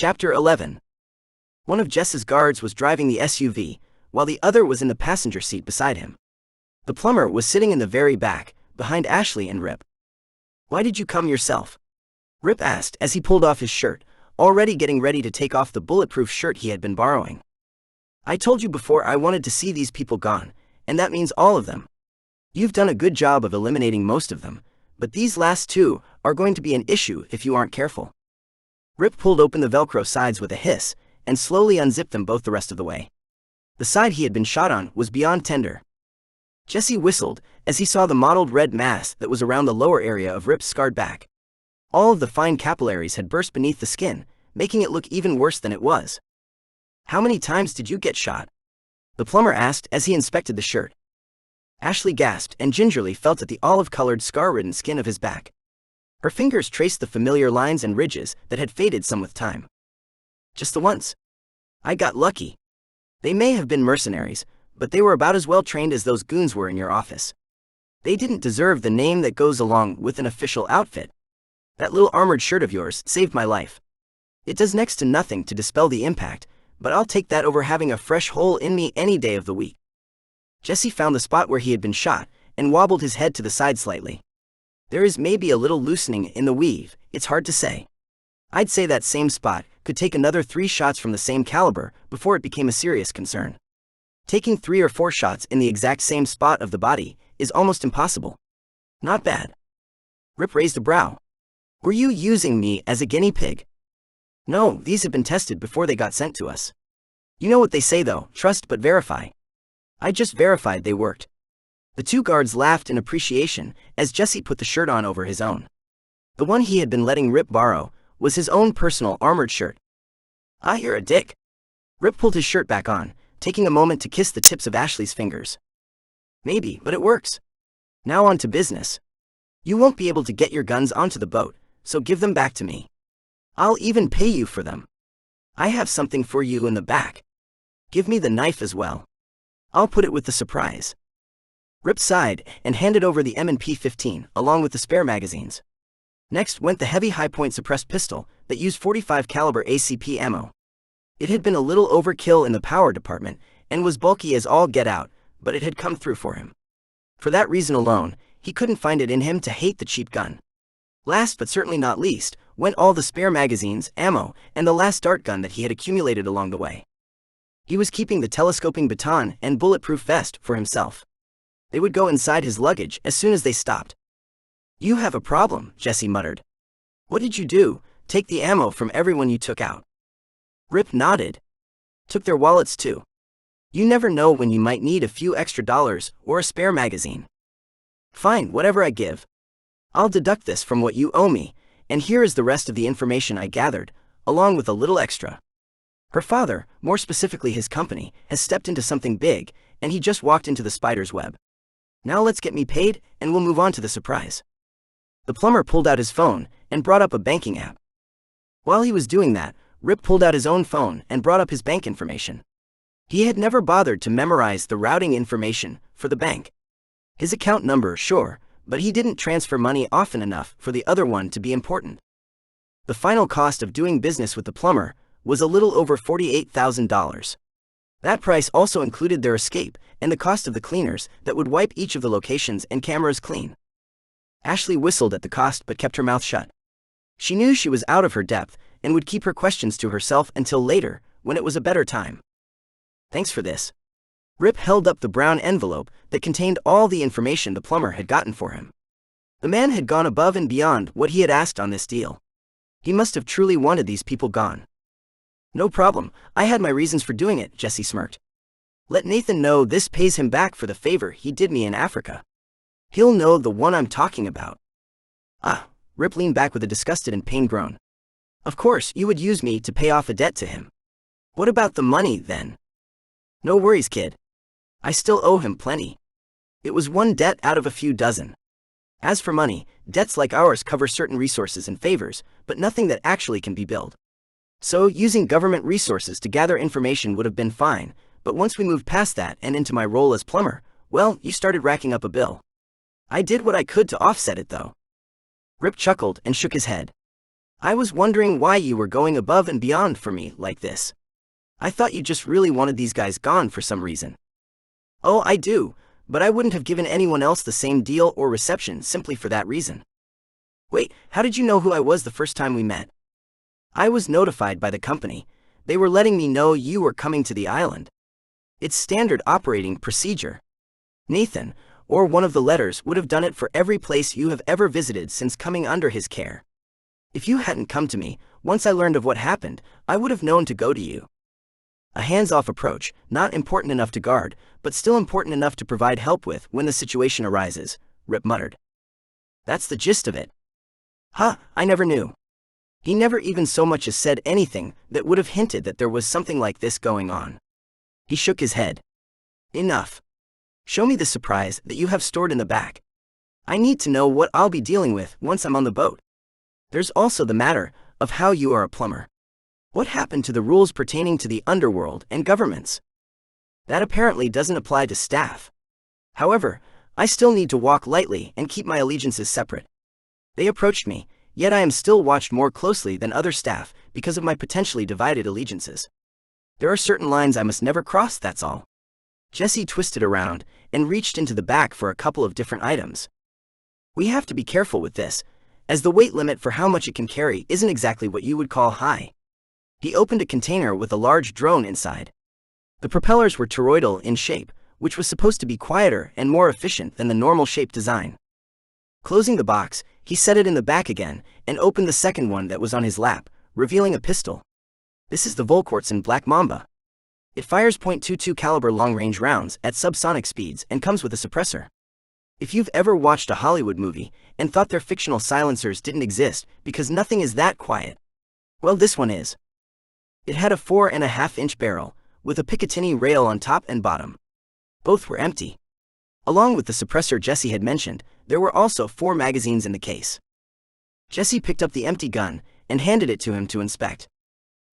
Chapter 11. One of Jess's guards was driving the SUV, while the other was in the passenger seat beside him. The plumber was sitting in the very back, behind Ashley and Rip. "Why did you come yourself?" Rip asked as he pulled off his shirt, already getting ready to take off the bulletproof shirt he had been borrowing. "I told you before I wanted to see these people gone, and that means all of them. You've done a good job of eliminating most of them, but these last two are going to be an issue if you aren't careful." Rip pulled open the Velcro sides with a hiss, and slowly unzipped them both the rest of the way. The side he had been shot on was beyond tender. Jesse whistled as he saw the mottled red mass that was around the lower area of Rip's scarred back. All of the fine capillaries had burst beneath the skin, making it look even worse than it was. "How many times did you get shot?" the plumber asked as he inspected the shirt. Ashley gasped and gingerly felt at the olive-colored scar-ridden skin of his back. Her fingers traced the familiar lines and ridges that had faded some with time. "Just the once. I got lucky. They may have been mercenaries, but they were about as well trained as those goons were in your office. They didn't deserve the name that goes along with an official outfit. That little armored shirt of yours saved my life. It does next to nothing to dispel the impact, but I'll take that over having a fresh hole in me any day of the week." Jesse found the spot where he had been shot and wobbled his head to the side slightly. "There is maybe a little loosening in the weave, it's hard to say. I'd say that same spot could take another 3 shots from the same caliber before it became a serious concern. Taking 3 or 4 shots in the exact same spot of the body is almost impossible." "Not bad." Rip raised a brow. "Were you using me as a guinea pig?" "No, these have been tested before they got sent to us. You know what they say though, trust but verify. I just verified they worked." The 2 guards laughed in appreciation as Jesse put the shirt on over his own. The one he had been letting Rip borrow was his own personal armored shirt. "Ah, you're a dick." Rip pulled his shirt back on, taking a moment to kiss the tips of Ashley's fingers. "Maybe, but it works. Now on to business. You won't be able to get your guns onto the boat, so give them back to me. I'll even pay you for them. I have something for you in the back. Give me the knife as well. I'll put it with the surprise." Rip sighed and handed over the M&P 15 along with the spare magazines. Next went the heavy high-point suppressed pistol that used .45 caliber ACP ammo. It had been a little overkill in the power department and was bulky as all get out, but it had come through for him. For that reason alone, he couldn't find it in him to hate the cheap gun. Last but certainly not least went all the spare magazines, ammo, and the last dart gun that he had accumulated along the way. He was keeping the telescoping baton and bulletproof vest for himself. They would go inside his luggage as soon as they stopped. "You have a problem," Jesse muttered. "What did you do? Take the ammo from everyone you took out?" Rip nodded. "Took their wallets too. You never know when you might need a few extra dollars or a spare magazine." "Fine, whatever I give. I'll deduct this from what you owe me, and here is the rest of the information I gathered, along with a little extra. Her father, more specifically his company, has stepped into something big, and he just walked into the spider's web. Now let's get me paid, and we'll move on to the surprise." The plumber pulled out his phone and brought up a banking app. While he was doing that, Rip pulled out his own phone and brought up his bank information. He had never bothered to memorize the routing information for the bank. His account number, sure, but he didn't transfer money often enough for the other one to be important. The final cost of doing business with the plumber was a little over $48,000. That price also included their escape and the cost of the cleaners that would wipe each of the locations and cameras clean. Ashley whistled at the cost but kept her mouth shut. She knew she was out of her depth and would keep her questions to herself until later, when it was a better time. "Thanks for this." Rip held up the brown envelope that contained all the information the plumber had gotten for him. The man had gone above and beyond what he had asked on this deal. He must have truly wanted these people gone. "No problem, I had my reasons for doing it," Jesse smirked. "Let Nathan know this pays him back for the favor he did me in Africa. He'll know the one I'm talking about." "Ah," Rip leaned back with a disgusted and pained groan. "Of course, you would use me to pay off a debt to him. What about the money, then?" "No worries, kid. I still owe him plenty. It was one debt out of a few dozen. As for money, debts like ours cover certain resources and favors, but nothing that actually can be billed. So, using government resources to gather information would have been fine, but once we moved past that and into my role as plumber, well, you started racking up a bill. I did what I could to offset it though." Rip chuckled and shook his head. I was wondering why you were going above and beyond for me like this. I thought you just really wanted these guys gone for some reason. Oh, I do, but I wouldn't have given anyone else the same deal or reception simply for that reason. Wait, how did you know who I was the first time we met? I was notified by the company. They were letting me know you were coming to the island. It's standard operating procedure. Nathan, or one of the letters, would have done it for every place you have ever visited since coming under his care. If you hadn't come to me, once I learned of what happened, I would have known to go to you. A hands-off approach, not important enough to guard, but still important enough to provide help with when the situation arises, Rip muttered. That's the gist of it. Huh, I never knew. He never even so much as said anything that would have hinted that there was something like this going on. He shook his head. Enough. Show me the surprise that you have stored in the back. I need to know what I'll be dealing with once I'm on the boat. There's also the matter of how you are a plumber. What happened to the rules pertaining to the underworld and governments? That apparently doesn't apply to staff. However, I still need to walk lightly and keep my allegiances separate. They approached me, yet I am still watched more closely than other staff because of my potentially divided allegiances. There are certain lines I must never cross, that's all. Jesse twisted around and reached into the back for a couple of different items. We have to be careful with this, as the weight limit for how much it can carry isn't exactly what you would call high. He opened a container with a large drone inside. The propellers were toroidal in shape, which was supposed to be quieter and more efficient than the normal shape design. Closing the box, he set it in the back again and opened the second one that was on his lap, revealing a pistol. This is the Volquartsen Black Mamba. It fires .22 caliber long-range rounds at subsonic speeds and comes with a suppressor. If you've ever watched a Hollywood movie and thought their fictional silencers didn't exist because nothing is that quiet, well, this one is. It had a 4.5-inch barrel, with a Picatinny rail on top and bottom. Both were empty. Along with the suppressor Jesse had mentioned, there were also 4 magazines in the case. Jesse picked up the empty gun and handed it to him to inspect.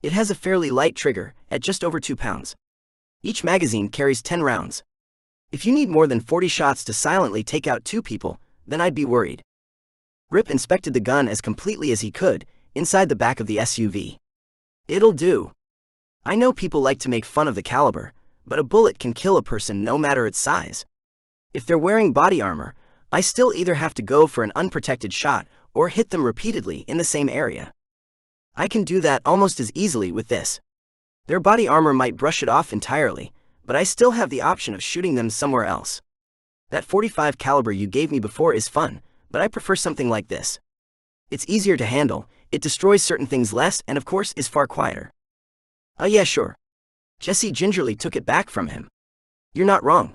It has a fairly light trigger, at just over 2 pounds. Each magazine carries 10 rounds. If you need more than 40 shots to silently take out 2 people, then I'd be worried. Rip inspected the gun as completely as he could, inside the back of the SUV. It'll do. I know people like to make fun of the caliber, but a bullet can kill a person no matter its size. If they're wearing body armor, I still either have to go for an unprotected shot or hit them repeatedly in the same area. I can do that almost as easily with this. Their body armor might brush it off entirely, but I still have the option of shooting them somewhere else. That .45 caliber you gave me before is fun, but I prefer something like this. It's easier to handle, it destroys certain things less, and of course is far quieter. Oh yeah, sure. Jesse gingerly took it back from him. You're not wrong.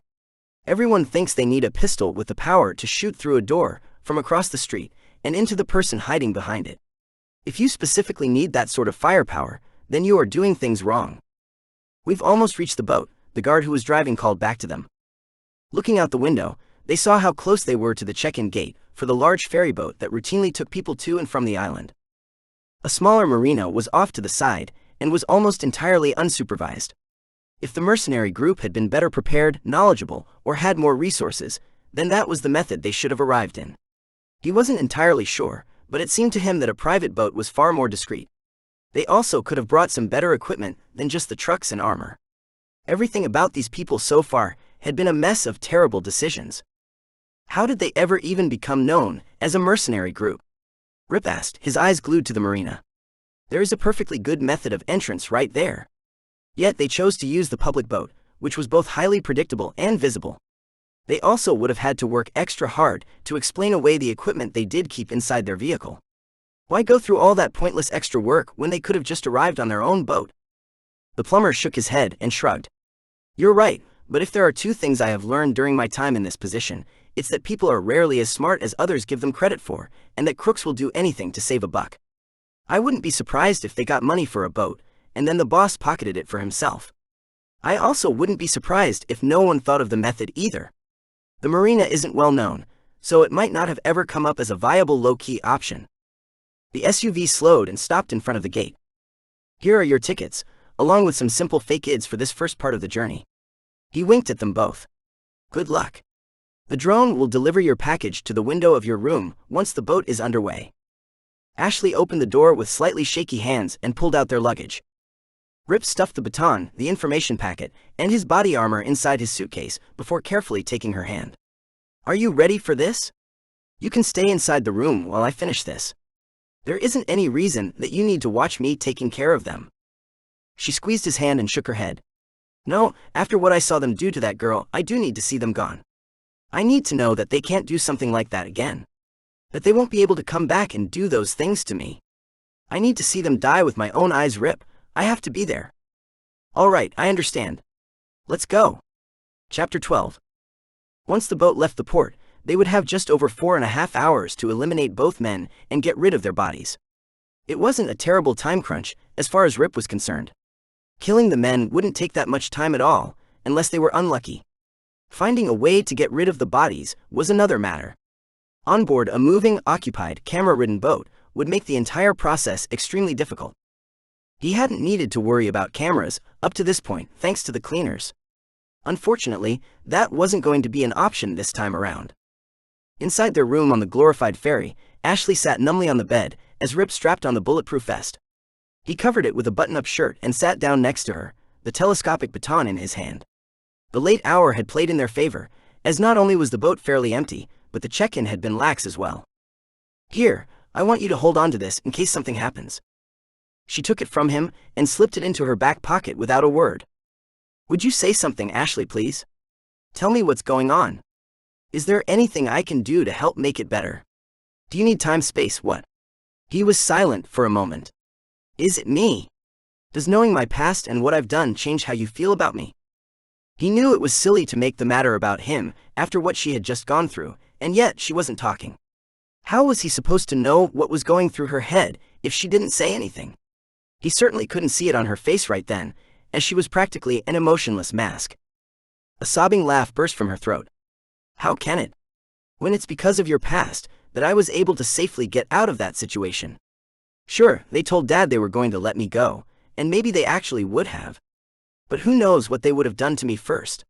Everyone thinks they need a pistol with the power to shoot through a door, from across the street, and into the person hiding behind it. If you specifically need that sort of firepower, then you are doing things wrong. We've almost reached the boat, the guard who was driving called back to them. Looking out the window, they saw how close they were to the check-in gate for the large ferry boat that routinely took people to and from the island. A smaller marina was off to the side and was almost entirely unsupervised. If the mercenary group had been better prepared, knowledgeable, or had more resources, then that was the method they should have arrived in. He wasn't entirely sure, but it seemed to him that a private boat was far more discreet. They also could have brought some better equipment than just the trucks and armor. Everything about these people so far had been a mess of terrible decisions. How did they ever even become known as a mercenary group? Rip asked, his eyes glued to the marina. There is a perfectly good method of entrance right there. Yet they chose to use the public boat, which was both highly predictable and visible. They also would have had to work extra hard to explain away the equipment they did keep inside their vehicle. Why go through all that pointless extra work when they could have just arrived on their own boat? The plumber shook his head and shrugged. You're right, but if there are 2 things I have learned during my time in this position, it's that people are rarely as smart as others give them credit for, and that crooks will do anything to save a buck. I wouldn't be surprised if they got money for a boat, and then the boss pocketed it for himself. I also wouldn't be surprised if no one thought of the method either. The marina isn't well known, so it might not have ever come up as a viable low-key option. The SUV slowed and stopped in front of the gate. Here are your tickets, along with some simple fake IDs for this first part of the journey. He winked at them both. Good luck. The drone will deliver your package to the window of your room once the boat is underway. Ashley opened the door with slightly shaky hands and pulled out their luggage. Rip stuffed the baton, the information packet, and his body armor inside his suitcase before carefully taking her hand. "Are you ready for this? You can stay inside the room while I finish this. There isn't any reason that you need to watch me taking care of them." She squeezed his hand and shook her head. "No, after what I saw them do to that girl, I do need to see them gone. I need to know that they can't do something like that again. That they won't be able to come back and do those things to me. I need to see them die with my own eyes, Rip. I have to be there." "All right, I understand. Let's go." Chapter 12. Once the boat left the port, they would have just over 4.5 hours to eliminate both men and get rid of their bodies. It wasn't a terrible time crunch, as far as Rip was concerned. Killing the men wouldn't take that much time at all, unless they were unlucky. Finding a way to get rid of the bodies was another matter. On board a moving, occupied, camera-ridden boat would make the entire process extremely difficult. He hadn't needed to worry about cameras up to this point, thanks to the cleaners. Unfortunately, that wasn't going to be an option this time around. Inside their room on the glorified ferry, Ashley sat numbly on the bed as Rip strapped on the bulletproof vest. He covered it with a button-up shirt and sat down next to her, the telescopic baton in his hand. The late hour had played in their favor, as not only was the boat fairly empty, but the check-in had been lax as well. "Here, I want you to hold on to this in case something happens." She took it from him and slipped it into her back pocket without a word. "Would you say something, Ashley, please? Tell me what's going on. Is there anything I can do to help make it better? Do you need time, space, what?" He was silent for a moment. "Is it me? Does knowing my past and what I've done change how you feel about me?" He knew it was silly to make the matter about him after what she had just gone through, and yet she wasn't talking. How was he supposed to know what was going through her head if she didn't say anything? He certainly couldn't see it on her face right then, as she was practically an emotionless mask. A sobbing laugh burst from her throat. "How can it? When it's because of your past that I was able to safely get out of that situation. Sure, they told Dad they were going to let me go, and maybe they actually would have. But who knows what they would have done to me first."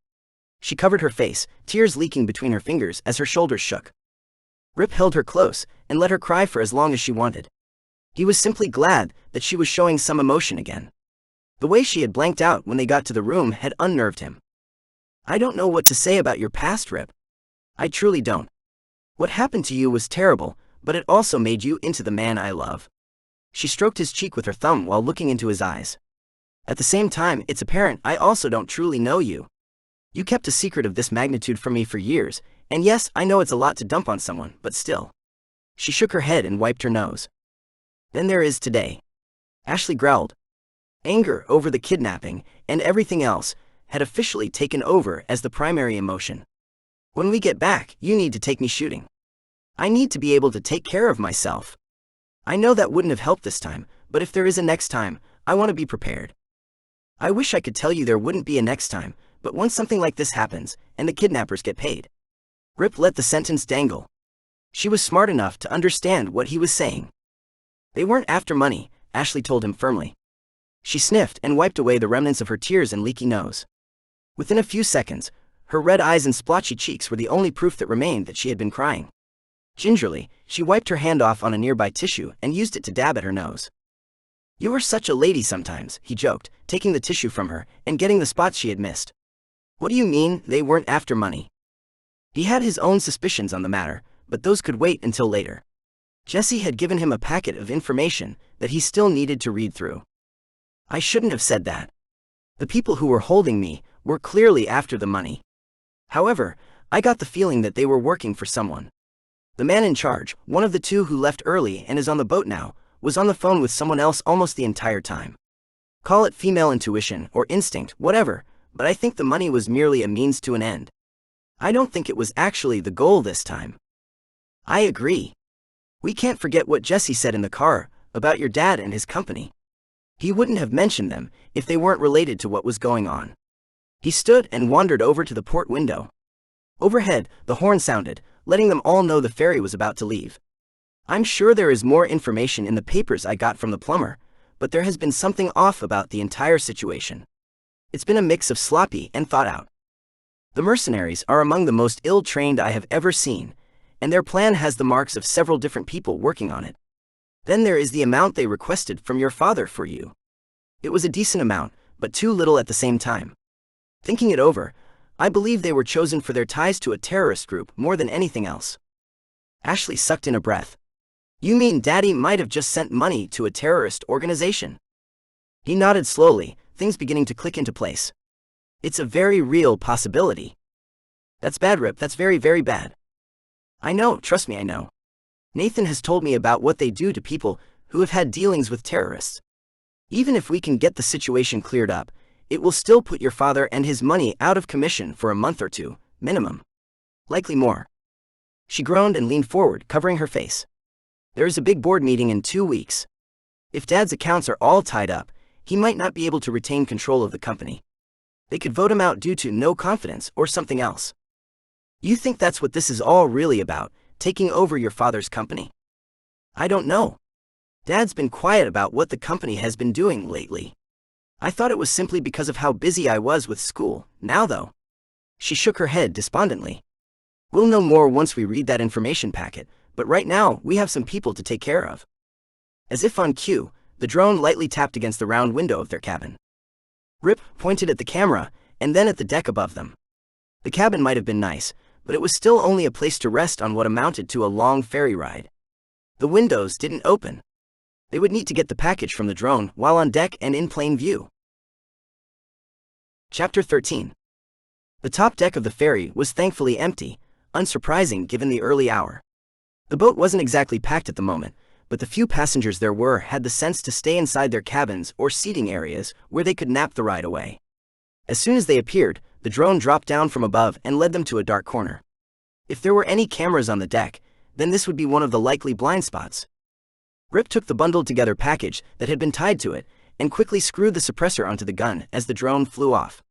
She covered her face, tears leaking between her fingers as her shoulders shook. Rip held her close and let her cry for as long as she wanted. He was simply glad that she was showing some emotion again. The way she had blanked out when they got to the room had unnerved him. "I don't know what to say about your past, Rip. I truly don't. What happened to you was terrible, but it also made you into the man I love." She stroked his cheek with her thumb while looking into his eyes. "At the same time, it's apparent I also don't truly know you. You kept a secret of this magnitude from me for years, and yes, I know it's a lot to dump on someone, but still." She shook her head and wiped her nose. "Then there is today." Ashley growled. Anger over the kidnapping and everything else had officially taken over as the primary emotion. "When we get back, you need to take me shooting. I need to be able to take care of myself. I know that wouldn't have helped this time, but if there is a next time, I want to be prepared. I wish I could tell you there wouldn't be a next time, but once something like this happens, and the kidnappers get paid." Rip let the sentence dangle. She was smart enough to understand what he was saying. "They weren't after money," Ashley told him firmly. She sniffed and wiped away the remnants of her tears and leaky nose. Within a few seconds, her red eyes and splotchy cheeks were the only proof that remained that she had been crying. Gingerly, she wiped her hand off on a nearby tissue and used it to dab at her nose. "You are such a lady sometimes," he joked, taking the tissue from her and getting the spots she had missed. "What do you mean, they weren't after money?" He had his own suspicions on the matter, but those could wait until later. Jesse had given him a packet of information that he still needed to read through. "I shouldn't have said that. The people who were holding me were clearly after the money. However, I got the feeling that they were working for someone. The man in charge, one of the two who left early and is on the boat now, was on the phone with someone else almost the entire time. Call it female intuition or instinct, whatever, but I think the money was merely a means to an end. I don't think it was actually the goal this time." "I agree. We can't forget what Jesse said in the car about your dad and his company. He wouldn't have mentioned them if they weren't related to what was going on." He stood and wandered over to the port window. Overhead, the horn sounded, letting them all know the ferry was about to leave. "I'm sure there is more information in the papers I got from the plumber, but there has been something off about the entire situation. It's been a mix of sloppy and thought out. The mercenaries are among the most ill-trained I have ever seen, and their plan has the marks of several different people working on it. Then there is the amount they requested from your father for you. It was a decent amount, but too little at the same time. Thinking it over, I believe they were chosen for their ties to a terrorist group more than anything else. Ashley sucked in a breath. You mean Daddy might have just sent money to a terrorist organization? He nodded slowly, things beginning to click into place. It's a very real possibility. That's bad, Rip, that's very, very bad. I know, trust me, I know. Nathan has told me about what they do to people who have had dealings with terrorists. Even if we can get the situation cleared up, it will still put your father and his money out of commission for a month or two, minimum. Likely more. She groaned and leaned forward, covering her face. There is a big board meeting in 2 weeks. If Dad's accounts are all tied up, he might not be able to retain control of the company. They could vote him out due to no confidence or something else. You think that's what this is all really about, taking over your father's company? I don't know. Dad's been quiet about what the company has been doing lately. I thought it was simply because of how busy I was with school. Now though. She shook her head despondently. We'll know more once we read that information packet, but right now we have some people to take care of. As if on cue, the drone lightly tapped against the round window of their cabin. Rip pointed at the camera, and then at the deck above them. The cabin might have been nice, but it was still only a place to rest on what amounted to a long ferry ride. The windows didn't open. They would need to get the package from the drone while on deck and in plain view. Chapter 13. The top deck of the ferry was thankfully empty, unsurprising given the early hour. The boat wasn't exactly packed at the moment, but the few passengers there were had the sense to stay inside their cabins or seating areas where they could nap the ride away. As soon as they appeared, the drone dropped down from above and led them to a dark corner. If there were any cameras on the deck, then this would be one of the likely blind spots. Rip took the bundled together package that had been tied to it and quickly screwed the suppressor onto the gun as the drone flew off.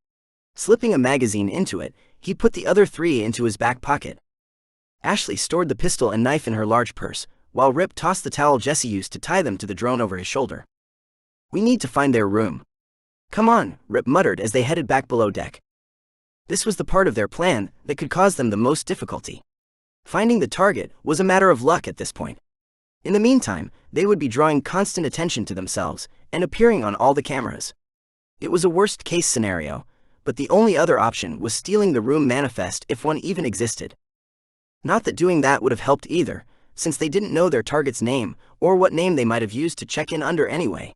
Slipping a magazine into it, he put the other 3 into his back pocket. Ashley stored the pistol and knife in her large purse, while Rip tossed the towel Jesse used to tie them to the drone over his shoulder. We need to find their room. Come on, Rip muttered as they headed back below deck. This was the part of their plan that could cause them the most difficulty. Finding the target was a matter of luck at this point. In the meantime, they would be drawing constant attention to themselves and appearing on all the cameras. It was a worst-case scenario, but the only other option was stealing the room manifest if one even existed. Not that doing that would have helped either, since they didn't know their target's name or what name they might have used to check in under anyway.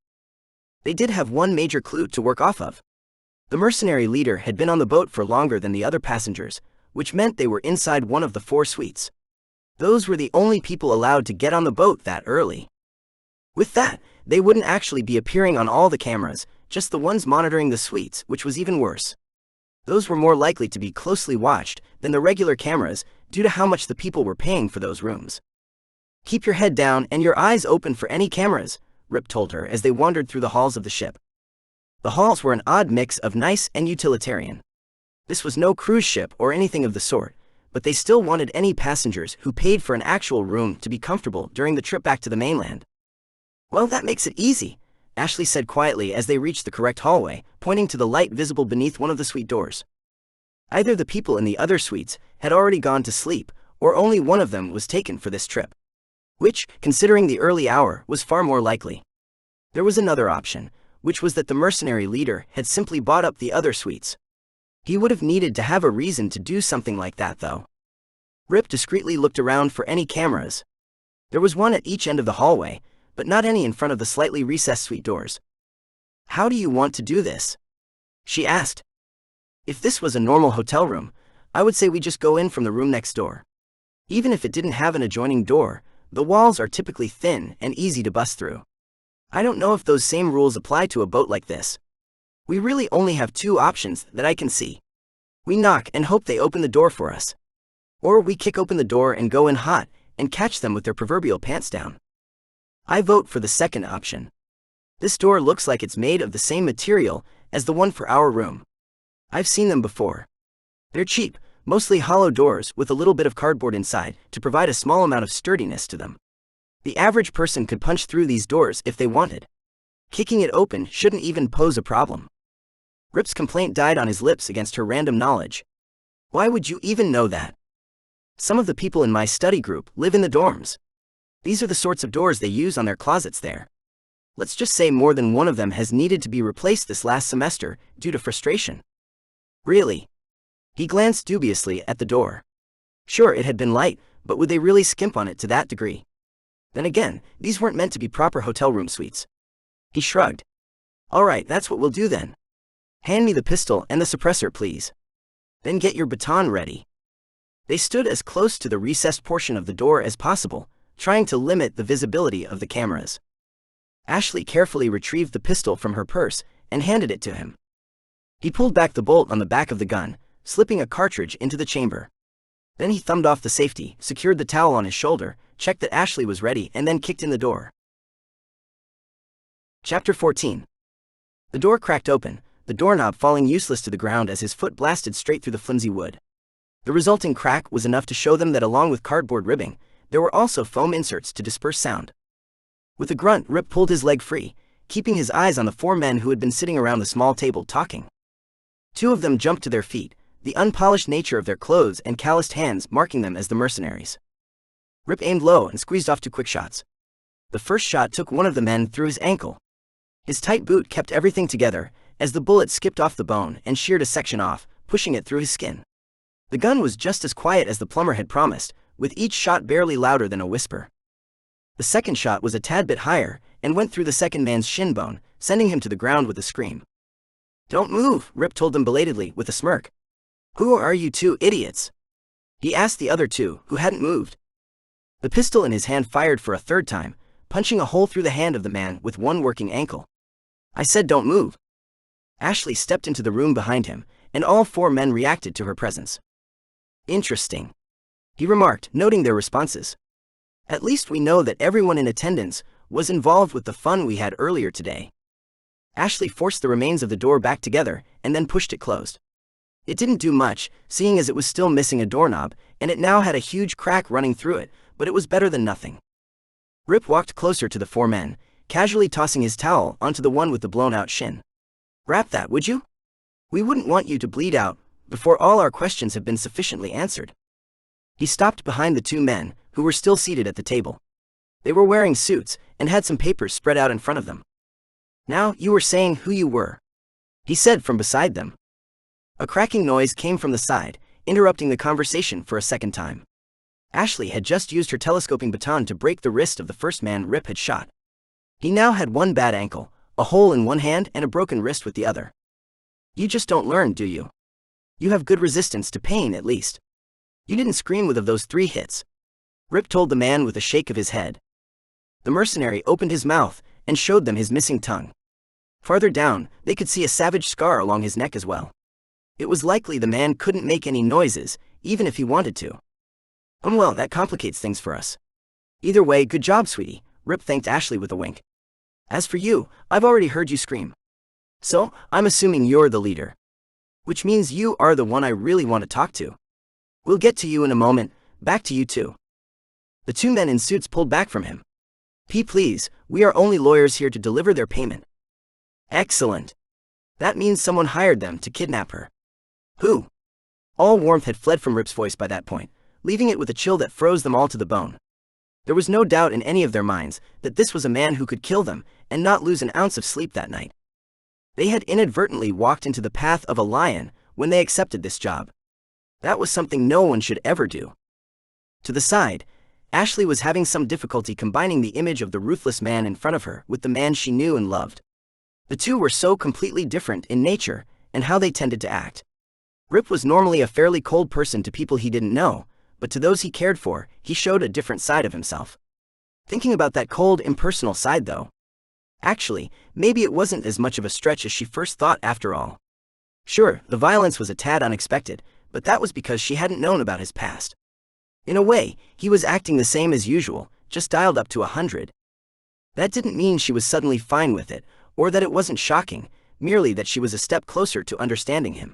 They did have one major clue to work off of. The mercenary leader had been on the boat for longer than the other passengers, which meant they were inside one of the 4 suites. Those were the only people allowed to get on the boat that early. With that, they wouldn't actually be appearing on all the cameras, just the ones monitoring the suites, which was even worse. Those were more likely to be closely watched than the regular cameras due to how much the people were paying for those rooms. Keep your head down and your eyes open for any cameras, Rip told her as they wandered through the halls of the ship. The halls were an odd mix of nice and utilitarian. This was no cruise ship or anything of the sort, but they still wanted any passengers who paid for an actual room to be comfortable during the trip back to the mainland. Well, that makes it easy, Ashley said quietly as they reached the correct hallway, pointing to the light visible beneath one of the suite doors. Either the people in the other suites had already gone to sleep, or only one of them was taken for this trip. Which, considering the early hour, was far more likely. There was another option, which was that the mercenary leader had simply bought up the other suites. He would have needed to have a reason to do something like that though. Rip discreetly looked around for any cameras. There was one at each end of the hallway, but not any in front of the slightly recessed suite doors. How do you want to do this? She asked. If this was a normal hotel room, I would say we just go in from the room next door. Even if it didn't have an adjoining door, the walls are typically thin and easy to bust through. I don't know if those same rules apply to a boat like this. We really only have 2 options that I can see. We knock and hope they open the door for us. Or we kick open the door and go in hot and catch them with their proverbial pants down. I vote for the second option. This door looks like it's made of the same material as the one for our room. I've seen them before. They're cheap, mostly hollow doors with a little bit of cardboard inside to provide a small amount of sturdiness to them. The average person could punch through these doors if they wanted. Kicking it open shouldn't even pose a problem. Rip's complaint died on his lips against her random knowledge. Why would you even know that? Some of the people in my study group live in the dorms. These are the sorts of doors they use on their closets there. Let's just say more than one of them has needed to be replaced this last semester due to frustration. Really? He glanced dubiously at the door. Sure, it had been light, but would they really skimp on it to that degree? Then again, these weren't meant to be proper hotel room suites. He shrugged. All right, that's what we'll do then. Hand me the pistol and the suppressor, please. Then get your baton ready. They stood as close to the recessed portion of the door as possible, trying to limit the visibility of the cameras. Ashley carefully retrieved the pistol from her purse and handed it to him. He pulled back the bolt on the back of the gun, slipping a cartridge into the chamber. Then he thumbed off the safety, secured the towel on his shoulder, checked that Ashley was ready, and then kicked in the door. Chapter 14. The door cracked open, the doorknob falling useless to the ground as his foot blasted straight through the flimsy wood. The resulting crack was enough to show them that along with cardboard ribbing, there were also foam inserts to disperse sound. With a grunt, Rip pulled his leg free, keeping his eyes on the 4 men who had been sitting around the small table talking. 2 of them jumped to their feet, the unpolished nature of their clothes and calloused hands marking them as the mercenaries. Rip aimed low and squeezed off 2 quick shots. The first shot took one of the men through his ankle. His tight boot kept everything together, as the bullet skipped off the bone and sheared a section off, pushing it through his skin. The gun was just as quiet as the plumber had promised, with each shot barely louder than a whisper. The second shot was a tad bit higher, and went through the second man's shin bone, sending him to the ground with a scream. Don't move, Rip told them belatedly, with a smirk. Who are you 2 idiots? He asked the other 2, who hadn't moved. The pistol in his hand fired for a third time, punching a hole through the hand of the man with one working ankle. I said don't move. Ashley stepped into the room behind him, and all 4 men reacted to her presence. Interesting, he remarked, noting their responses. At least we know that everyone in attendance was involved with the fun we had earlier today. Ashley forced the remains of the door back together and then pushed it closed. It didn't do much, seeing as it was still missing a doorknob, and it now had a huge crack running through it, but it was better than nothing. Rip walked closer to the 4 men, casually tossing his towel onto the one with the blown-out shin. Wrap that, would you? We wouldn't want you to bleed out before all our questions have been sufficiently answered. He stopped behind the 2 men, who were still seated at the table. They were wearing suits, and had some papers spread out in front of them. Now, you were saying who you were, he said from beside them. A cracking noise came from the side, interrupting the conversation for a second time. Ashley had just used her telescoping baton to break the wrist of the first man Rip had shot. He now had one bad ankle, a hole in one hand and a broken wrist with the other. You just don't learn, do you? You have good resistance to pain at least. You didn't scream with those 3 hits, Rip told the man with a shake of his head. The mercenary opened his mouth and showed them his missing tongue. Farther down, they could see a savage scar along his neck as well. It was likely the man couldn't make any noises, even if he wanted to. Well, that complicates things for us. Either way, good job, sweetie, Rip thanked Ashley with a wink. As for you, I've already heard you scream. So, I'm assuming you're the leader. Which means you are the one I really want to talk to. We'll get to you in a moment, back to you 2. The 2 men in suits pulled back from him. Please, we are only lawyers here to deliver their payment. Excellent. That means someone hired them to kidnap her. Who? All warmth had fled from Rip's voice by that point, leaving it with a chill that froze them all to the bone. There was no doubt in any of their minds that this was a man who could kill them and not lose an ounce of sleep that night. They had inadvertently walked into the path of a lion when they accepted this job. That was something no one should ever do. To the side, Ashley was having some difficulty combining the image of the ruthless man in front of her with the man she knew and loved. The 2 were so completely different in nature and how they tended to act. Rip was normally a fairly cold person to people he didn't know, but to those he cared for, he showed a different side of himself. Thinking about that cold, impersonal side though. Actually, maybe it wasn't as much of a stretch as she first thought after all. Sure, the violence was a tad unexpected, but that was because she hadn't known about his past. In a way, he was acting the same as usual, just dialed up to 100. That didn't mean she was suddenly fine with it, or that it wasn't shocking, merely that she was a step closer to understanding him.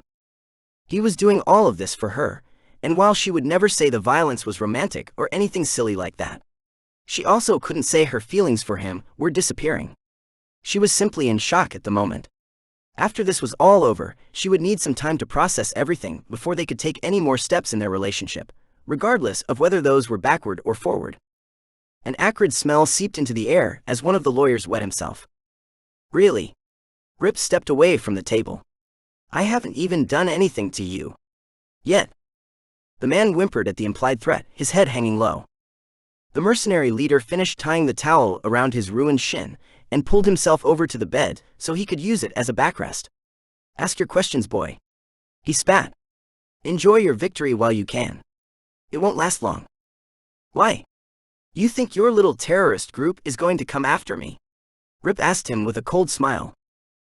He was doing all of this for her, and while she would never say the violence was romantic or anything silly like that, she also couldn't say her feelings for him were disappearing. She was simply in shock at the moment. After this was all over, she would need some time to process everything before they could take any more steps in their relationship, regardless of whether those were backward or forward. An acrid smell seeped into the air as one of the lawyers wet himself. Really? Rip stepped away from the table. I haven't even done anything to you. Yet. The man whimpered at the implied threat, his head hanging low. The mercenary leader finished tying the towel around his ruined shin and pulled himself over to the bed so he could use it as a backrest. Ask your questions, boy. He spat. Enjoy your victory while you can. It won't last long. Why? You think your little terrorist group is going to come after me? Rip asked him with a cold smile.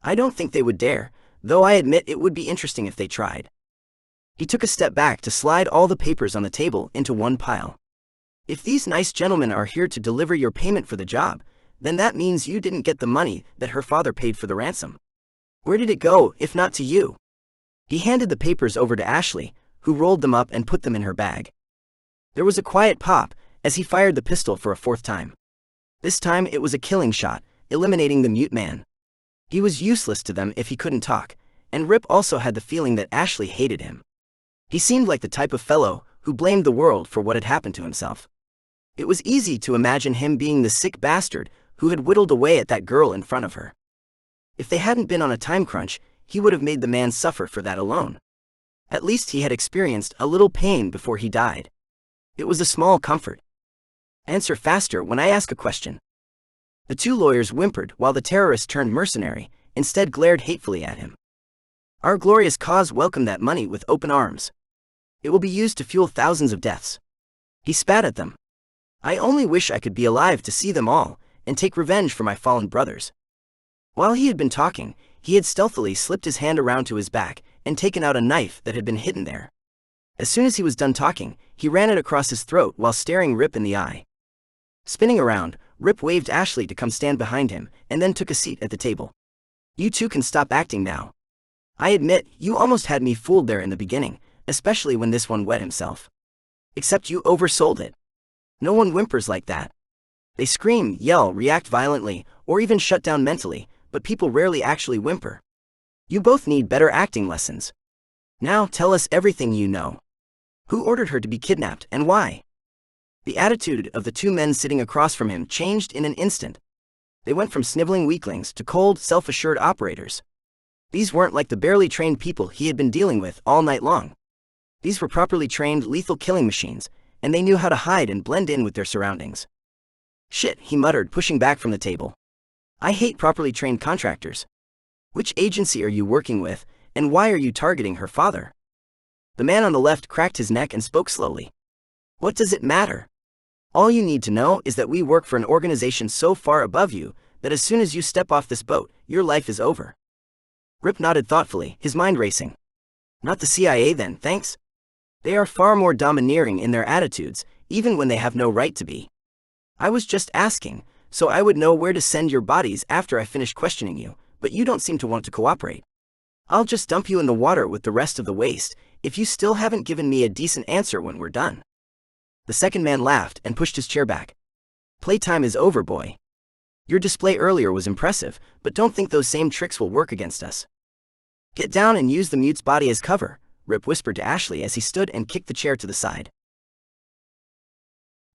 I don't think they would dare, though I admit it would be interesting if they tried. He took a step back to slide all the papers on the table into one pile. If these nice gentlemen are here to deliver your payment for the job, then that means you didn't get the money that her father paid for the ransom. Where did it go, if not to you? He handed the papers over to Ashley, who rolled them up and put them in her bag. There was a quiet pop as he fired the pistol for a fourth time. This time it was a killing shot, eliminating the mute man. He was useless to them if he couldn't talk, and Rip also had the feeling that Ashley hated him. He seemed like the type of fellow who blamed the world for what had happened to himself. It was easy to imagine him being the sick bastard who had whittled away at that girl in front of her. If they hadn't been on a time crunch, he would have made the man suffer for that alone. At least he had experienced a little pain before he died. It was a small comfort. Answer faster when I ask a question. The two lawyers whimpered while the terrorist turned mercenary, instead glared hatefully at him. Our glorious cause welcomed that money with open arms. It will be used to fuel thousands of deaths. He spat at them. I only wish I could be alive to see them all, and take revenge for my fallen brothers. While he had been talking, he had stealthily slipped his hand around to his back and taken out a knife that had been hidden there. As soon as he was done talking, he ran it across his throat while staring Rip in the eye. Spinning around, Rip waved Ashley to come stand behind him and then took a seat at the table. You two can stop acting now. I admit, you almost had me fooled there in the beginning, especially when this one wet himself. Except you oversold it. No one whimpers like that. They scream, yell, react violently, or even shut down mentally, but people rarely actually whimper. You both need better acting lessons. Now tell us everything you know. Who ordered her to be kidnapped and why? The attitude of the two men sitting across from him changed in an instant. They went from sniveling weaklings to cold, self-assured operators. These weren't like the barely trained people he had been dealing with all night long. These were properly trained lethal killing machines, and they knew how to hide and blend in with their surroundings. Shit, he muttered, pushing back from the table. I hate properly trained contractors. Which agency are you working with, and why are you targeting her father? The man on the left cracked his neck and spoke slowly. What does it matter? All you need to know is that we work for an organization so far above you that as soon as you step off this boat, your life is over. Rip nodded thoughtfully, his mind racing. Not the CIA then, thanks. They are far more domineering in their attitudes, even when they have no right to be. I was just asking, so I would know where to send your bodies after I finish questioning you, but you don't seem to want to cooperate. I'll just dump you in the water with the rest of the waste, if you still haven't given me a decent answer when we're done. The second man laughed and pushed his chair back. Playtime is over, boy. Your display earlier was impressive, but don't think those same tricks will work against us. Get down and use the mute's body as cover, Rip whispered to Ashley as he stood and kicked the chair to the side.